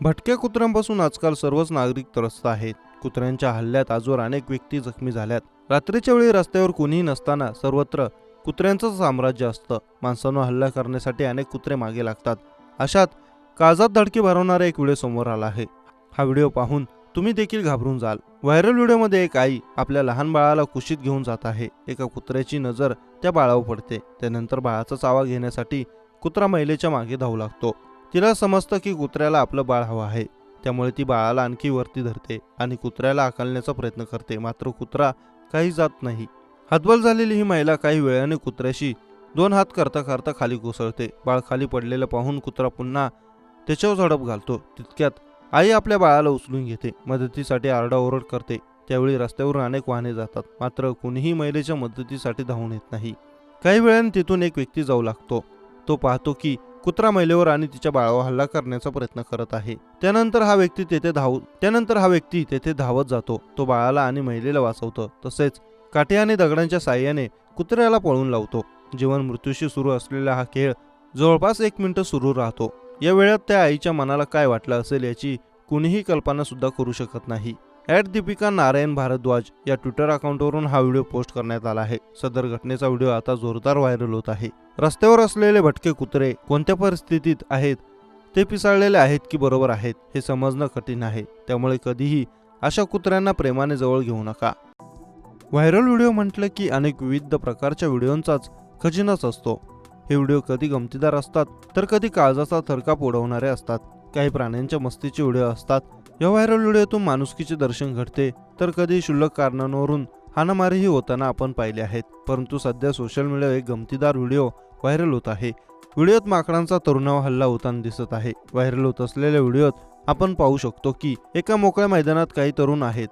भटक्या कुत्र्यांपासून आजकाल सर्वच नागरिक त्रस्त आहेत. कुत्र्यांच्या हल्ल्यात आजवर अनेक व्यक्ती जखमी झाल्यात. रात्रीच्या वेळी रस्त्यावर कोणीही नसताना सर्वत्र कुत्र्यांचं साम्राज्य असतं. माणसांवर हल्ला करण्यासाठी अनेक कुत्रे मागे लागतात. अशात काळजात धडकी भरवणारा एक व्हिडिओ समोर आला आहे. हा व्हिडिओ पाहून तुम्ही देखील घाबरून जाल. व्हायरल व्हिडिओमध्ये एक आई आपल्या लहान बाळाला कुशीत घेऊन जात आहे. एका कुत्र्याची नजर त्या बाळावर पडते. त्यानंतर बाळाचा चावा घेण्यासाठी कुत्रा महिलेच्या मागे धावू लागतो. तिला समजतं की कुत्र्याला आपलं बाळ हवं आहे, त्यामुळे ती बाळाला आणखी वरती धरते आणि कुत्र्याला हाकलण्याचा प्रयत्न करते. मात्र कुत्रा काही जात नाही. हतबल झालेली ही महिला काही वेळाने कुत्र्याशी दोन हात करता करता खाली कोसळते. बाळ खाली पडलेलं पाहून कुत्रा पुन्हा त्याच्यावर झडप घालतो. तितक्यात आई आपल्या बाळाला उचलून घेते. मदतीसाठी आरडाओरड करते. त्यावेळी रस्त्यावरून अनेक वाहने जातात, मात्र कोणीही महिलेच्या मदतीसाठी धावून येत नाही. काही वेळाने तिथून एक व्यक्ती जाऊ लागतो. तो पाहतो की कुत्रा महिलेवर आणि तिच्या बाळावर हल्ला करण्याचा प्रयत्न करत आहे. त्यानंतर हा व्यक्ती तेथे धावत जातो. तो बाळाला आणि महिलेला वाचवतो. तसेच काठी आणि दगडांच्या साहाय्याने कुत्र्याला पळून लावतो. जीवन मृत्यूशी सुरू असलेला हा खेळ जवळपास 1 मिनिट सुरू राहतो. या वेळात त्या आईच्या मनाला काय वाटलं असेल याची कुणीही कल्पना सुद्धा करू शकत नाही. @दीपिका नारायण भारद्वाज या ट्विटर अकाउंटवरून हा व्हिडिओ पोस्ट करण्यात आला आहे. सदर घटनेचा व्हिडिओ आता जोरदार व्हायरल होत आहे. रस्त्यावर असलेले भटके कुत्रे कोणत्या परिस्थितीत आहेत, ते पिसाळलेले आहेत की बरोबर आहेत हे समजणं कठीण आहे. त्यामुळे कधीही अशा कुत्र्यांना प्रेमाने जवळ घेऊ नका. व्हायरल व्हिडिओ म्हटलं की अनेक विविध प्रकारच्या व्हिडिओंचाच खजिनाच असतो. हे व्हिडिओ कधी गमतीदार असतात तर कधी काळजाचा थरकाप उडवणारे असतात. काही प्राण्यांच्या मस्तीचे व्हिडिओ असतात. या व्हायरल व्हिडिओतून माणुसकीचे दर्शन घडते, तर कधी क्षुल्लक कारणांवरून हाणामारीही होताना आपण पाहिले आहेत. परंतु सध्या सोशल मीडियावर एक गमतीदार व्हिडिओ व्हायरल होत आहे. व्हिडिओत माकडांचा तरुणावर हल्ला होताना दिसत आहे. व्हायरल होत असलेल्या व्हिडिओत आपण पाहू शकतो की एका मोकळ्या मैदानात काही तरुण आहेत,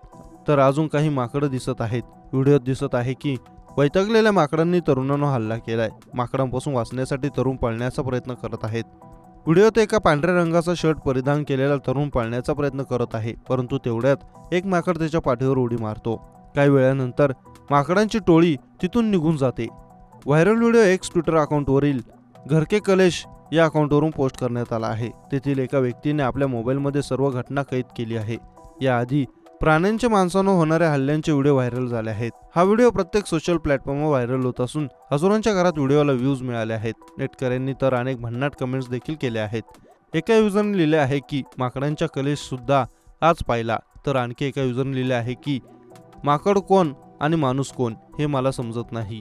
तर अजून काही माकडं दिसत आहेत. व्हिडिओत दिसत आहे की वैतागलेल्या माकडांनी तरुणांवर हल्ला केलाय. माकडांपासून वाचण्यासाठी तरुण पळण्याचा प्रयत्न करत आहेत. व्हिडिओत एका पांढऱ्या रंगाचा शर्ट परिधान केलेला तरुण पळण्याचा प्रयत्न करत आहे, परंतु तेवढ्यात एक माकड त्याच्या पाठीवर उडी मारतो. काही वेळानंतर माकडांची टोळी तिथून निघून जाते. व्हायरल व्हिडिओ एक्स ट्विटर अकाउंटवरील घरके कलेश या अकाउंटवरून पोस्ट करण्यात आला आहे. तेथील एका व्यक्तीने आपल्या मोबाईलमध्ये सर्व घटना कैद केली आहे. याआधी प्राण्यांच्या माणसांवर होणाऱ्या हल्ल्यांचे व्हिडिओ व्हायरल झाले आहेत. हा व्हिडिओ प्रत्येक सोशल प्लॅटफॉर्मवर व्हायरल होत असून हजारोंच्या घरात व्हिडिओला व्ह्यूज मिळाले आहेत. नेटकऱ्यांनी तर अनेक भन्नाट कमेंट्स देखील केल्या आहेत. एका युजरने लिहिले आहे की माकडांच्या कलेश सुद्धा आज पाहिला, तर आणखी एका युजरने लिहिले आहे की माकड कोण आणि माणूस कोण हे मला समजत नाही.